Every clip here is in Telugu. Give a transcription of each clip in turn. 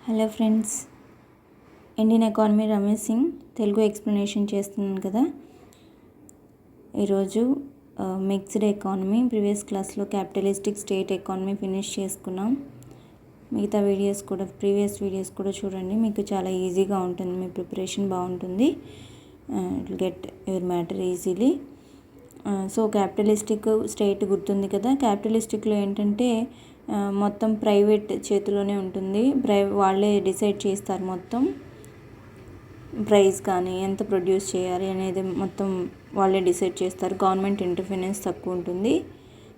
Hello friends, Indian economy Ramesh Singh Telugu explanation చేస్తున్నాను కదా. ఈరోజు మిక్స్డ్ ఎకానమీ ప్రీవియస్ క్లాస్లో క్యాపిటలిస్టిక్ స్టేట్ ఎకానమీ ఫినిష్ చేసుకున్నాం. మిగతా ప్రీవియస్ వీడియోస్ కూడా చూడండి, మీకు చాలా ఈజీగా ఉంటుంది, మీ ప్రిపరేషన్ బాగుంటుంది. It will get your matter easily. So capitalistic state గుర్తుంది కదా. క్యాపిటలిస్టిక్లో ఏంటంటే మొత్తం ప్రైవేట్ చేతిలోనే ఉంటుంది. వాళ్ళే డిసైడ్ చేస్తారు మొత్తం ప్రైస్ కానీ ఎంత ప్రొడ్యూస్ చేయాలి అనేది మొత్తం వాళ్ళే డిసైడ్ చేస్తారు. గవర్నమెంట్ ఇంటర్ఫిరెన్స్ తక్కువ ఉంటుంది.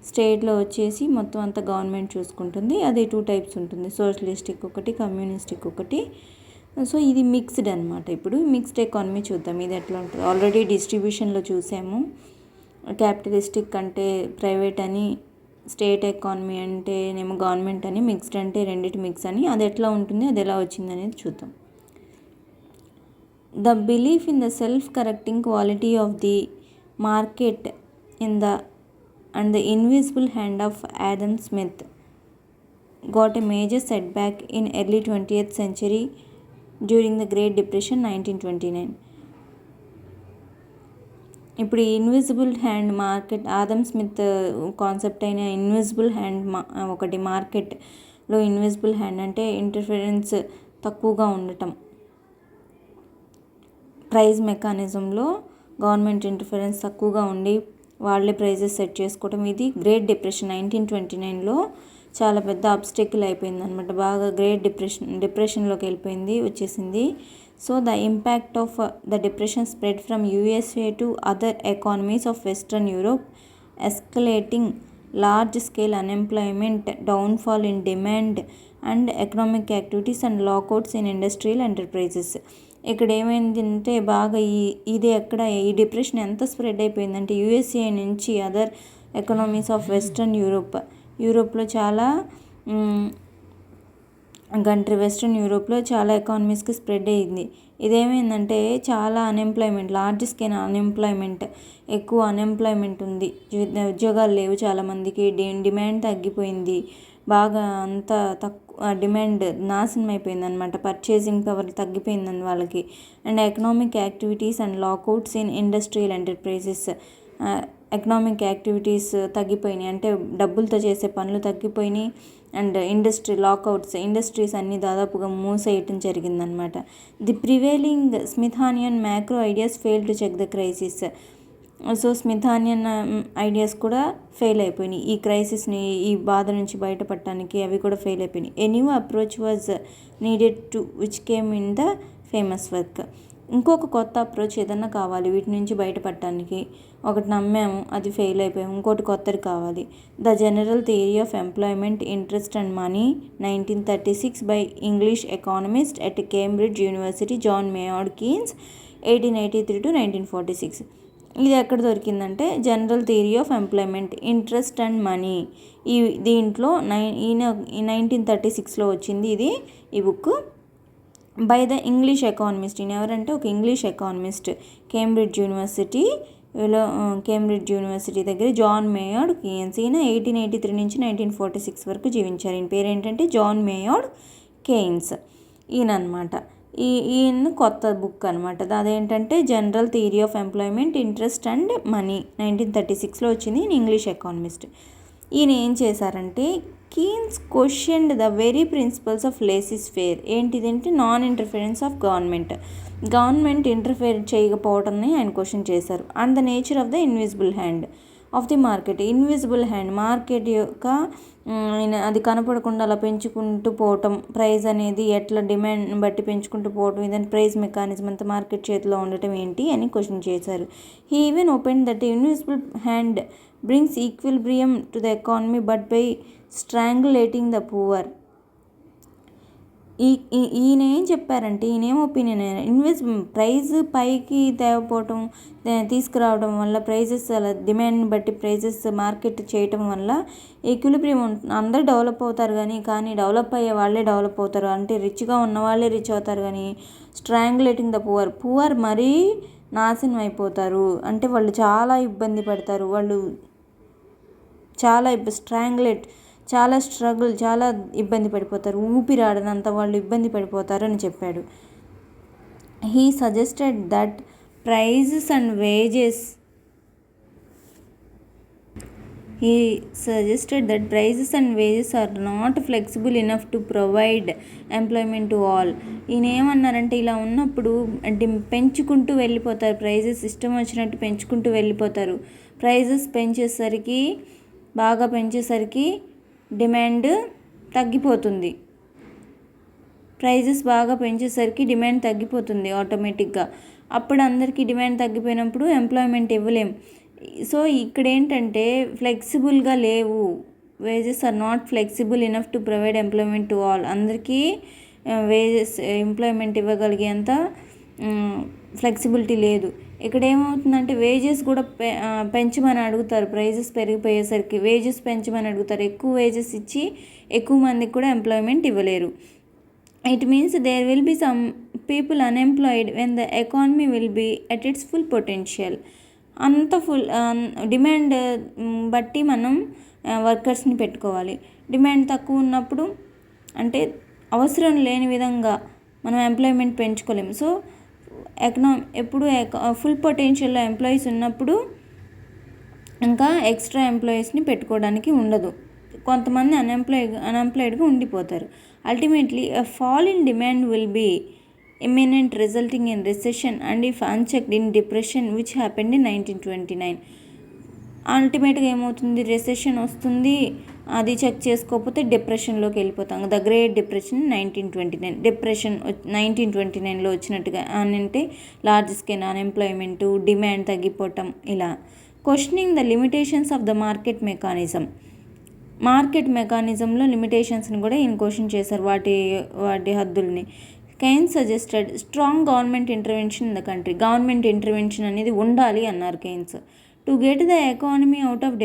స్టేట్లో వచ్చేసి మొత్తం అంతా గవర్నమెంట్ చూసుకుంటుంది. అది 2 టైప్స్ ఉంటుంది, సోషలిస్టిక్ ఒకటి, కమ్యూనిస్టిక్ ఒకటి. సో ఇది మిక్స్డ్ అనమాట. ఇప్పుడు మిక్స్డ్ ఎకానమీ చూద్దాం, ఇది ఎట్లా ఉంటుంది. ఆల్రెడీ డిస్ట్రిబ్యూషన్లో చూసాము. క్యాపిటలిస్టిక్ అంటే ప్రైవేట్ అని, స్టేట్ ఎకానమీ అంటేనేమో గవర్నమెంట్ అని, మిక్స్డ్ అంటే రెండిటి మిక్స్ అని. అది ఎట్లా ఉంటుంది, అది ఎలా వచ్చింది అనేది చూద్దాం. The belief in the self correcting quality of the market and the invisible hand of Adam Smith got a major setback in early 20th century during the Great Depression 1929. ఇప్పుడు ఈ invisible hand market, Adam Smith concept అయిన ఇన్విజిబుల్ హ్యాండ్ ఒకటి. మార్కెట్లో ఇన్విజిబుల్ హ్యాండ్ అంటే ఇంటర్ఫరెన్స్ తక్కువగా ఉండటం, ప్రైజ్ మెకానిజంలో గవర్నమెంట్ ఇంటర్ఫరెన్స్ తక్కువగా ఉండి వాళ్ళే ప్రైజెస్ సెట్ చేసుకోవడం. ఇది గ్రేట్ డిప్రెషన్ 1929లో చాలా పెద్ద అబ్స్టెకిల్ అయిపోయింది అనమాట. బాగా గ్రేట్ డిప్రెషన్లోకి వచ్చేసింది. So the impact of the depression spread from USA to other economies of western Europe, escalating large scale unemployment, downfall in demand and economic activities and lockouts in industrial enterprises. ఇక్కడ ఏమైందంటే బాగా ఈ డిప్రెషన్ ఎంత స్ప్రెడ్ అయిపోయిందంటే USA నుంచి అదర్ ఎకనామీస్ ఆఫ్ వెస్ట్రన్ యూరోప్లో చాలా వెస్ట్రన్ యూరోప్లో చాలా ఎకానమీస్కి స్ప్రెడ్ అయ్యింది. ఇదేమైందంటే చాలా అన్ఎంప్లాయ్మెంట్, లార్జ్ స్కేల్ అన్ఎంప్లాయ్మెంట్, ఎక్కువ అన్ఎంప్లాయ్మెంట్ ఉంది, ఉద్యోగాలు లేవు చాలామందికి, డిమాండ్ తగ్గిపోయింది, బాగా అంత తక్కువ డిమాండ్ నాశనం అయిపోయింది అనమాట. పర్చేసింగ్ పవర్ తగ్గిపోయిందని వాళ్ళకి. And economic activities and lockouts in industrial enterprises, economic activities తగ్గిపోయినాయి, అంటే డబ్బులతో చేసే పనులు తగ్గిపోయినాయి. అండ్ ఇండస్ట్రీస్ అన్నీ దాదాపుగా మూసేయటం జరిగిందనమాట. The prevailing Smithonian macro ideas fail to check the crisis. So Smithonian ideas కూడా ఫెయిల్ అయిపోయినాయి. ఈ క్రైసిస్ని, ఈ బాధ నుంచి బయటపడటానికి అవి కూడా ఫెయిల్ అయిపోయినాయి. A new approach was needed to which came in the famous work. ఇంకొక కొత్త అప్రోచ్ ఏదన్నా కావాలి వీటి నుంచి బయటపడటానికి. ఒకటి నమ్మాము, అది ఫెయిల్ అయిపోయాము, ఇంకోటి కొత్తది కావాలి. The general theory of employment, interest and money 1936 by English economist at Cambridge University John Maynard Keynes 1883 to 1946. ఇది ఎక్కడ దొరికిందంటే general theory of employment, interest and money. దీంట్లో 1936లో వచ్చింది ఈ book. By the English economist. ఈయన ఎవరంటే ఒక ఇంగ్లీష్ ఎకానమిస్ట్, కేంబ్రిడ్జ్ యూనివర్సిటీ దగ్గర జాన్ మేయార్డ్ కీన్స్. ఈయన 1883 నుంచి 1946 వరకు జీవించారు. ఈయన పేరు ఏంటంటే జాన్ మేయార్డ్ కీన్స్. ఈయన అనమాట. ఈయన కొత్త బుక్ అనమాట. అదేంటంటే general theory of employment, interest and money 1936లో వచ్చింది. ఈయన ఇంగ్లీష్ ఎకానమిస్ట్. ఈయన ఏం చేశారంటే Keynes questioned the very principles of laissez faire. ఏంటిదంటే non interference of government interfere చేయకపోవడాన్ని ఆయన క్వశ్చన్ చేశారు. And the nature of the invisible hand of the market. Invisible hand market యొక్క అది కనపడకుండా అలా పెంచుకుంటూ పోవటం, ప్రైస్ అనేది ఎట్లా డిమాండ్ బట్టి పెంచుకుంటూ పోవటం, ఇదని ప్రైస్ మెకానిజం అంతా మార్కెట్ చేతిలో ఉండటం ఏంటి అని క్వశ్చన్ చేశారు. He even open that invisible hand brings equilibrium to the economy but by strangulating the poor. ఈయన ఏం చెప్పారంటే, ఈయన ఒపీనియన్, ప్రైజ్ పైకి తీసుకురావడం వల్ల, ప్రైజెస్ అలా డిమాండ్ బట్టి ప్రైజెస్ మార్కెట్ చేయటం వల్ల ఈక్విలిబ్రియం అందరూ డెవలప్ అవుతారు కానీ డెవలప్ అయ్యే వాళ్ళే డెవలప్ అవుతారు, అంటే రిచ్గా ఉన్న వాళ్ళే రిచ్ అవుతారు. కానీ స్ట్రాంగులేటింగ్ ద పువర్ మరీ నాశనం అయిపోతారు, అంటే వాళ్ళు చాలా ఇబ్బంది పడతారు. వాళ్ళు చాలా చాలా ఇబ్బంది పడిపోతారు, ఊపిరాడనంత వాళ్ళు ఇబ్బంది పడిపోతారు అని చెప్పాడు. He suggested that prices and wages are not flexible enough to provide employment to all. ఈయన ఏమన్నారంటే ఇలా ఉన్నప్పుడు పెంచుకుంటూ వెళ్ళిపోతారు, ప్రైజెస్ ఇష్టం వచ్చినట్టు పెంచుకుంటూ వెళ్ళిపోతారు. ప్రైజెస్ బాగా పెంచేసరికి డిమాండ్ తగ్గిపోతుంది. డిమాండ్ తగ్గిపోతుంది ఆటోమేటిక్గా. అప్పుడు అందరికీ డిమాండ్ తగ్గిపోయినప్పుడు ఎంప్లాయ్మెంట్ ఇవ్వలేం. సో ఇక్కడ ఏంటంటే ఫ్లెక్సిబుల్గా లేవు, wages are not flexible enough to provide employment to all. అందరికీ వేజెస్ ఎంప్లాయ్మెంట్ ఇవ్వగలిగేంత ఫ్లెక్సిబిలిటీ లేదు. ఇక్కడ ఏమవుతుందంటే వేజెస్ కూడా పెంచమని అడుగుతారు. ప్రైజెస్ పెరిగిపోయేసరికి వేజెస్ పెంచమని అడుగుతారు. ఎక్కువ వేజెస్ ఇచ్చి ఎక్కువ మందికి కూడా ఎంప్లాయ్మెంట్ ఇవ్వలేరు. It means there will be some people unemployed when the economy will be at its full potential. Demand బట్టి మనం వర్కర్స్ని పెట్టుకోవాలి. డిమాండ్ తక్కువ ఉన్నప్పుడు అంటే అవసరం లేని విధంగా మనం ఎంప్లాయ్మెంట్ పెంచుకోలేము. సో ఎప్పుడు ఫుల్ పొటెన్షియల్లో ఎంప్లాయీస్ ఉన్నప్పుడు ఇంకా ఎక్స్ట్రా ఎంప్లాయీస్ని పెట్టుకోవడానికి ఉండదు. కొంతమంది అన్ఎంప్లాయిడ్గా ఉండిపోతారు. Ultimately a fall in demand will be imminent, resulting in recession and if unchecked in depression which happened in 1929. అల్టిమేట్గా ఏమవుతుంది, రెసెషన్ వస్తుంది. అది చెక్ చేసుకోకపోతే డిప్రెషన్లోకి వెళ్ళిపోతాం. The Great depression 1929. 1929లో వచ్చినట్టుగా అంటే లార్జ్ స్కేల్ అన్ఎంప్లాయ్మెంటు, డిమాండ్ తగ్గిపోవటం ఇలా. Questioning the limitations of the market మెకానిజంలో లిమిటేషన్స్ని కూడా ఈయన క్వశ్చన్ చేశారు, వాటి హద్దుల్ని. Keynes suggested strong government intervention in the country. Government intervention అనేది ఉండాలి అన్నారు Keynes. To get the economy out of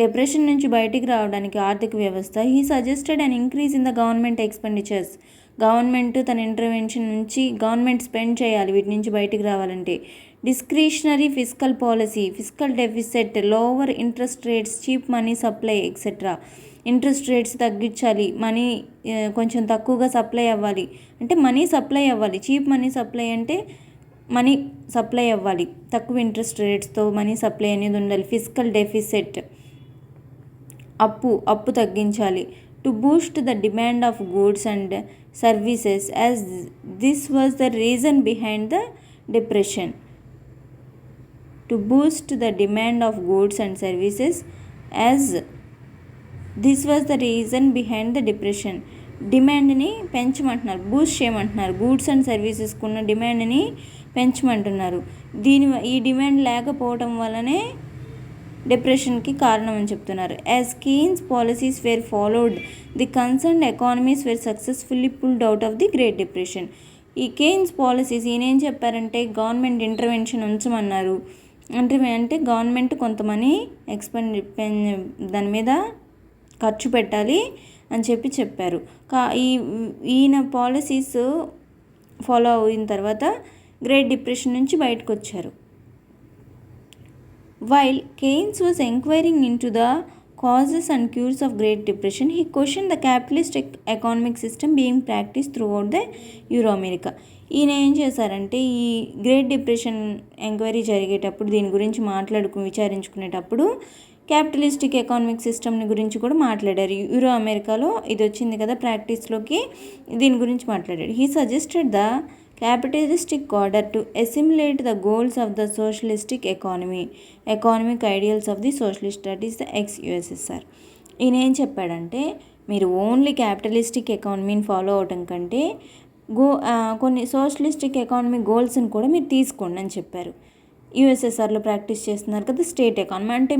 depression నుంచి బయటికి రావడానికి ఆర్థిక వ్యవస్థ. He suggested an increase in the government expenditures. Government తన ఇంటర్వెన్షన్ నుంచి గవర్నమెంట్ స్పెండ్ చేయాలి వీటి నుంచి బయటికి రావాలంటే. Discretionary fiscal policy, fiscal deficit, lower interest rates, cheap money supply etcetera. Interest rates తగ్గించాలి, మనీ కొంచెం తక్కువగా సప్లై అవ్వాలి, అంటే మనీ సప్లై అవ్వాలి. చీప్ మనీ సప్లై అంటే మనీ సప్లై అవ్వాలి, తక్కువ ఇంట్రెస్ట్ రేట్స్తో మనీ సప్లై అనేది ఉండాలి. ఫిస్కల్ డెఫిసిట్, అప్పు తగ్గించాలి. To boost the demand of goods and services as this was the reason behind the depression. To boost the demand of goods and services as this was the reason behind the depression. డిమాండ్ని పెంచమంటున్నారు, బూస్ట్ చేయమంటున్నారు. గూడ్స్ అండ్ సర్వీసెస్కి ఉన్న డిమాండ్ని పెంచమంటున్నారు. ఈ డిమాండ్ లేకపోవడం వల్లనే డిప్రెషన్కి కారణం అని చెప్తున్నారు. As Keynes policies were followed the concerned economies were successfully pulled out of the Great Depression. ఈ కెయిన్స్ పాలసీస్ ఈయన ఏం చెప్పారంటే గవర్నమెంట్ ఇంటర్వెన్షన్ ఉంచమన్నారు. అంటే గవర్నమెంట్ కొంత మనీ దాని మీద ఖర్చు పెట్టాలి అని చెప్పారు. ఈయన పాలసీస్ ఫాలో అయిన తర్వాత గ్రేట్ డిప్రెషన్ నుంచి బయటకు వచ్చారు. While Keynes was enquiring into the causes and cures of Great Depression, he questioned the capitalist economic system being practiced throughout the Euro-America. ఈయన ఏం చేశారంటే ఈ గ్రేట్ డిప్రెషన్ ఎంక్వైరీ జరిగేటప్పుడు దీని గురించి విచారించుకునేటప్పుడు క్యాపిటలిస్టిక్ ఎకానమిక్ సిస్టమ్ని గురించి కూడా మాట్లాడారు. యూరో అమెరికాలో ఇది వచ్చింది కదా ప్రాక్టీస్లోకి, దీని గురించి మాట్లాడాడు. He suggested the capitalistic order to assimilate the goals of the socialistic economic ideals of the socialist, that is the ex-USSR. ఈయన ఏం చెప్పాడంటే మీరు ఓన్లీ క్యాపిటలిస్టిక్ ఎకానమీని ఫాలో అవటం కంటే కొన్ని సోషలిస్టిక్ ఎకానమిక్ గోల్స్ని కూడా మీరు తీసుకోండి అని చెప్పారు. యూఎస్ఎస్ఆర్లో ప్రాక్టీస్ చేస్తున్నారు కదా స్టేట్ ఎకానమీ, అంటే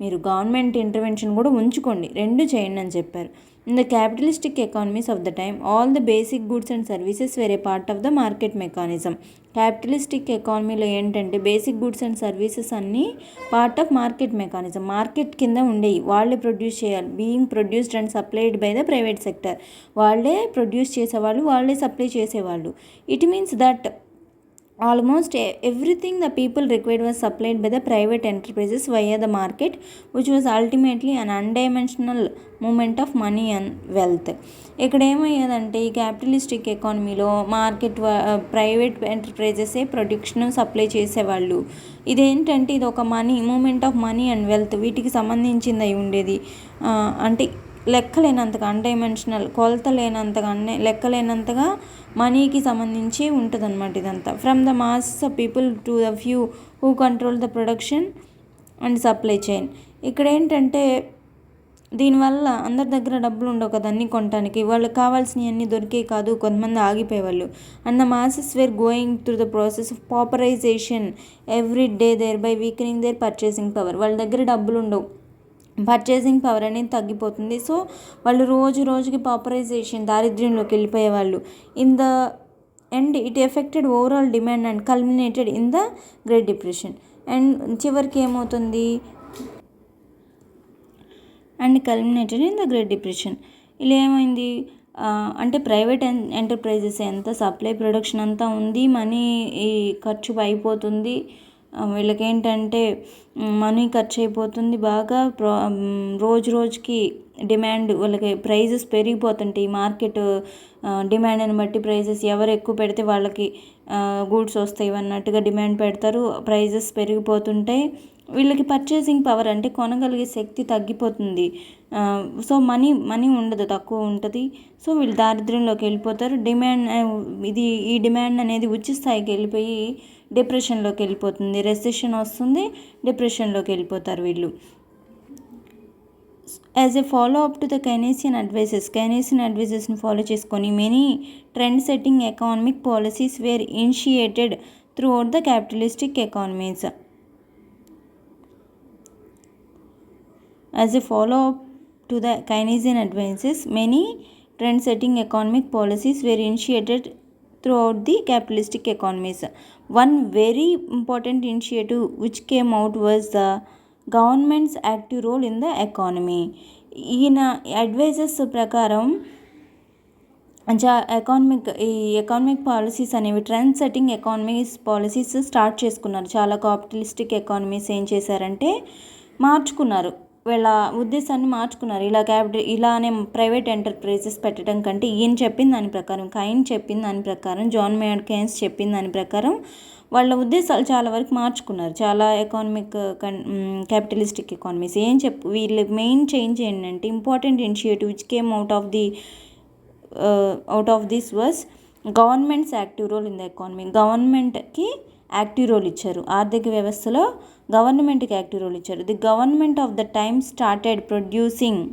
మీరు గవర్నమెంట్ ఇంటర్వెన్షన్ కూడా ఉంచుకోండి, రెండు చేయండి అని చెప్పారు. In the capitalistic economies of the time, all the basic goods and services were a part of the market mechanism. Capitalistic ఎకానమీలో ఏంటంటే బేసిక్ గూడ్స్ అండ్ సర్వీసెస్ అన్నీ part of market mechanism, market కింద ఉండేవి, వాళ్ళే ప్రొడ్యూస్ చేయాలి. Being produced and supplied by the private sector, వాళ్ళే ప్రొడ్యూస్ చేసేవాళ్ళు, వాళ్ళే సప్లై చేసేవాళ్ళు. It means that Almost everything the people required was supplied by the private enterprises via the market, which was ultimately an undimensional movement of money and wealth. ఇక్కడ ఏమయ్యేదంటే ఈ క్యాపిటలిస్టిక్ ఎకానమీలో ప్రైవేట్ ఎంటర్ప్రైజెసే ప్రొడక్షన్ సప్లై చేసేవాళ్ళు. ఇదేంటంటే ఇది ఒక moment of money and wealth వీటికి సంబంధించింది అయి ఉండేది. అంటే లెక్కలేనంతగా అన్డైమెన్షనల్, కొలత లేనంతగా లెక్కలేనంతగా మనీకి సంబంధించి ఉంటుంది అన్నమాట ఇదంతా. From the mass of people to the few who control the production and supply chain. ఇక్కడ ఏంటంటే దీనివల్ల అందరి దగ్గర డబ్బులు ఉండవు కదా అన్నీ కొనడానికి, వాళ్ళకి కావాల్సినవి అన్నీ దొరికే కాదు, కొంతమంది ఆగిపోయేవాళ్ళు. And the masses were going through the process of pauperization every day, thereby weakening their purchasing power. వాళ్ళ దగ్గర డబ్బులు ఉండవు, పర్చేసింగ్ పవర్ అనేది తగ్గిపోతుంది. సో వాళ్ళు రోజుకి పాపరైజేషన్, దారిద్ర్యంలోకి వెళ్ళిపోయేవాళ్ళు. In the end it affected overall demand and culminated in the Great Depression. And చివరికి ఏమవుతుంది, and culminated in the Great Depression. ఇలా ఏమైంది అంటే ప్రైవేట్ ఎంటర్ప్రైజెస్ ఎంత సప్లై ప్రొడక్షన్ అంతా ఉంది, మనీ ఖర్చు అయిపోతుంది, వీళ్ళకి ఏంటంటే మనీ ఖర్చు అయిపోతుంది బాగా, రోజుకి డిమాండ్, వాళ్ళకి ప్రైజెస్ పెరిగిపోతుంటాయి. మార్కెట్ డిమాండ్ని బట్టి ప్రైజెస్ ఎవరు ఎక్కువ పెడితే వాళ్ళకి గూడ్స్ వస్తాయి అన్నట్టుగా డిమాండ్ పెడతారు, ప్రైజెస్ పెరిగిపోతుంటాయి. వీళ్ళకి పర్చేసింగ్ పవర్ అంటే కొనగలిగే శక్తి తగ్గిపోతుంది. సో మనీ ఉండదు, తక్కువ ఉంటుంది. సో వీళ్ళు దారిద్ర్యంలోకి వెళ్ళిపోతారు. ఈ డిమాండ్ అనేది ఉచ్చ స్థాయికి వెళ్ళిపోయి డిప్రెషన్లోకి వెళ్ళిపోతుంది, రెసెషన్ వస్తుంది, డిప్రెషన్లోకి వెళ్ళిపోతారు వీళ్ళు. As a follow up to the Keynesian అడ్వైజెస్ని ఫాలో చేసుకొని many trend setting economic policies were initiated throughout the capitalistic economies. As a follow-up to the Keynesian advances, many trend-setting economic policies were initiated throughout the capitalistic economies. One very important initiative which came out was the government's active role in the economy. ఈయన అడ్వైజర్స్ ప్రకారం ఎకానమిక్ పాలసీస్ అనేవి trend setting economies policies start చేసుకున్నారు. చాలా క్యాపిటలిస్టిక్ ఎకానమీస్ ఏం చేశారంటే మార్చుకున్నారు, వీళ్ళ ఉద్దేశాన్ని మార్చుకున్నారు. ఇలానే ప్రైవేట్ ఎంటర్ప్రైజెస్ పెట్టడం కంటే ఈయన చెప్పిన దాని ప్రకారం, కైన్ చెప్పిన దాని ప్రకారం, జాన్ మేయర్డ్ కెయిన్స్ చెప్పిన దాని ప్రకారం వాళ్ళ ఉద్దేశాలు చాలా వరకు మార్చుకున్నారు. చాలా క్యాపిటలిస్టిక్ ఎకానమీస్ వీళ్ళ మెయిన్ చేంజ్ ఏంటంటే important initiative which came out of this was government's active role in the economy. గవర్నమెంట్కి యాక్టివ్ రోల్ ఇచ్చారు, ఆర్థిక వ్యవస్థలో గవర్నమెంట్కి యాక్టివ్ రోల్ ఇచ్చారు. The government of the time started producing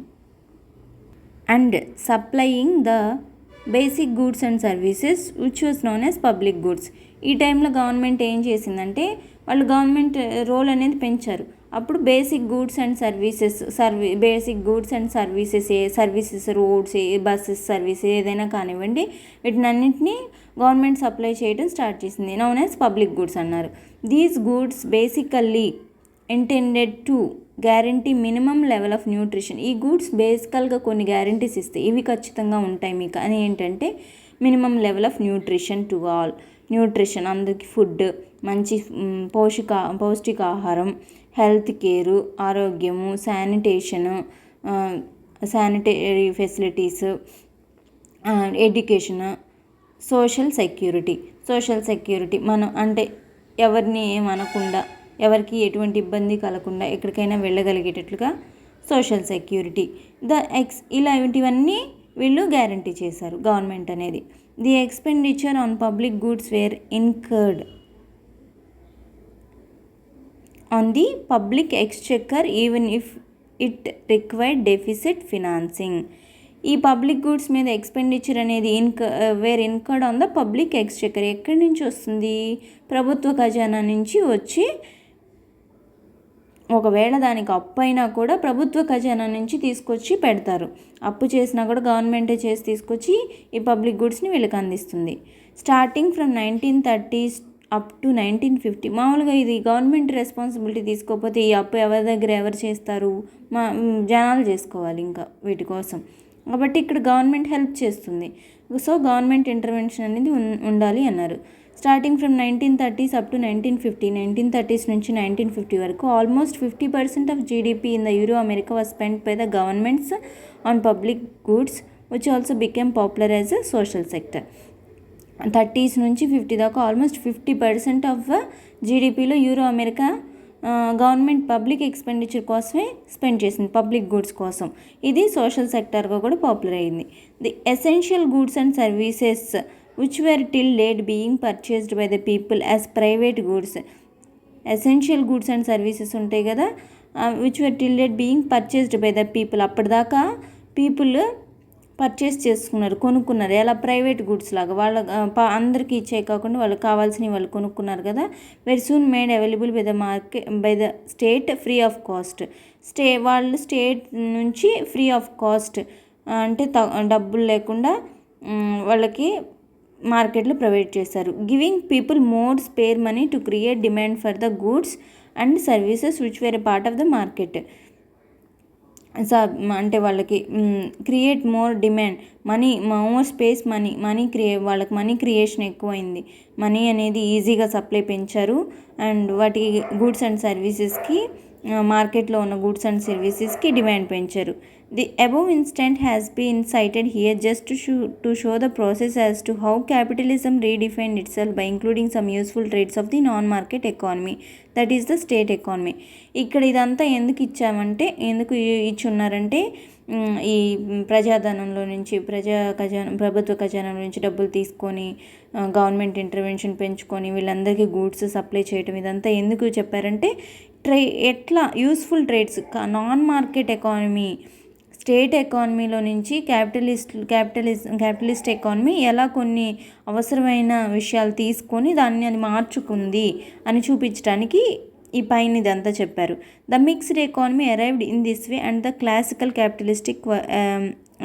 and supplying the basic goods and services which was known as public goods. ఈ టైంలో గవర్నమెంట్ ఏం చేసిందంటే వాళ్ళు గవర్నమెంట్ రోల్ అనేది పెంచారు. అప్పుడు basic goods and services roads, buses service ఏదైనా కానివ్వండి, వీటినన్నింటినీ గవర్నమెంట్ సప్లై చేయడం స్టార్ట్ చేసింది. నోన్ యాజ్ పబ్లిక్ గూడ్స్ అన్నారు. These goods basically intended to guarantee minimum level of nutrition. ఈ గూడ్స్ బేసికల్గా కొన్ని గ్యారంటీస్ ఇస్తాయి, ఇవి ఖచ్చితంగా ఉంటాయి మీకు అని ఏంటంటే minimum level of nutrition to all. Nutrition అందరికీ ఫుడ్, మంచి పౌష్టికాహారం, హెల్త్ కేరు, ఆరోగ్యము, sanitary facilities, education, social security మనం అంటే ఎవరిని ఏమనకుండా, ఎవరికి ఎటువంటి ఇబ్బంది కలగకుండా ఎక్కడికైనా వెళ్ళగలిగేటట్లుగా సోషల్ సెక్యూరిటీ, ఇలాంటివన్నీ వీళ్ళు గ్యారంటీ చేశారు గవర్నమెంట్ అనేది. The expenditure on public goods were incurred on the public exchequer even if it required deficit financing. ఈ పబ్లిక్ గూడ్స్ మీద ఎక్స్పెండిచర్ అనేది were incurred on the public exchequer. ఎక్కడి నుంచి వస్తుంది? ప్రభుత్వ ఖజానా నుంచి వచ్చి, ఒకవేళ దానికి అప్పు అయినా కూడా ప్రభుత్వ ఖజానా నుంచి తీసుకొచ్చి పెడతారు. అప్పు చేసినా కూడా గవర్నమెంటే చేసి తీసుకొచ్చి ఈ పబ్లిక్ గూడ్స్ని వీళ్ళకి అందిస్తుంది. Starting from 1930s up to 1950. మామూలుగా ఇది గవర్నమెంట్ రెస్పాన్సిబిలిటీ తీసుకోకపోతే ఈ అప్పు ఎవరు చేస్తారు? జనాలు చేసుకోవాలి ఇంకా వీటి కోసం. కాబట్టి ఇక్కడ గవర్నమెంట్ హెల్ప్ చేస్తుంది. సో గవర్నమెంట్ ఇంటర్వెన్షన్ అనేది ఉండాలి అన్నారు. Starting from 1930s up to 1950, 1930s నుంచి 1950 వరకు almost 50% of GDP in the Euro America was spend by the governments on public goods which also became popular as a social sector. 30s నుంచి 50 దాకా ఆల్మోస్ట్ 50% ఆఫ్ జీడిపిలో Euro America government public expenditure కోసమే స్పెండ్ చేసింది, పబ్లిక్ గూడ్స్ కోసం. ఇది సోషల్ సెక్టర్గా కూడా పాపులర్ అయింది. The essential goods and services which were till late being purchased by the people as private goods. Essential goods and services ఉంటాయి కదా, which were till late being purchased by the people. అప్పటిదాకా పీపుల్ పర్చేస్ చేసుకున్నారు, కొనుక్కున్నారు. ఎలా? ప్రైవేట్ గూడ్స్ లాగా వాళ్ళ అందరికీ ఇచ్చే కాకుండా వాళ్ళకి కావాల్సినవి వాళ్ళు కొనుక్కున్నారు కదా. Very soon made available by the market by the state free of cost. వాళ్ళు స్టేట్ నుంచి ఫ్రీ ఆఫ్ కాస్ట్ అంటే డబ్బులు లేకుండా వాళ్ళకి మార్కెట్లో ప్రొవైడ్ చేశారు. Giving people more spare money to create demand for the goods and services which were a part of the market. అంటే వాళ్ళకి create more demand, more space, వాళ్ళకి మనీ క్రియేషన్ ఎక్కువైంది. మనీ అనేది ఈజీగా సప్లై పెంచారు. అండ్ వాటి గూడ్స్ అండ్ సర్వీసెస్కి, మార్కెట్లో ఉన్న గూడ్స్ అండ్ సర్వీసెస్కి డిమాండ్ పెంచారు. The above instance has been cited here just to show the process as to how capitalism redefined itself by including some useful trades of the non market economy, that is the state economy. ఇక్కడ ఇదంతా ఎందుకు ఇచ్చున్నారంటే ఈ ప్రజాధనంలో నుంచి, ప్రభుత్వ ఖజానా నుంచి డబ్బులు తీసుకొని గవర్నమెంట్ ఇంటర్వెన్షన్ పెంచుకొని వీళ్ళందరికీ గూడ్స్ సప్లై చేయటం, ఇదంతా ఎందుకు చెప్పారంటే ఎట్లా useful trades, non market economy, state ఎకానమీలో నుంచి క్యాపిటలిస్ట్ ఎకానమీ ఎలా కొన్ని అవసరమైన విషయాలు తీసుకొని దాన్ని అది మార్చుకుంది అని చూపించడానికి ఈ పైన ఇదంతా చెప్పారు. The mixed economy arrived in this way and the classical capitalistic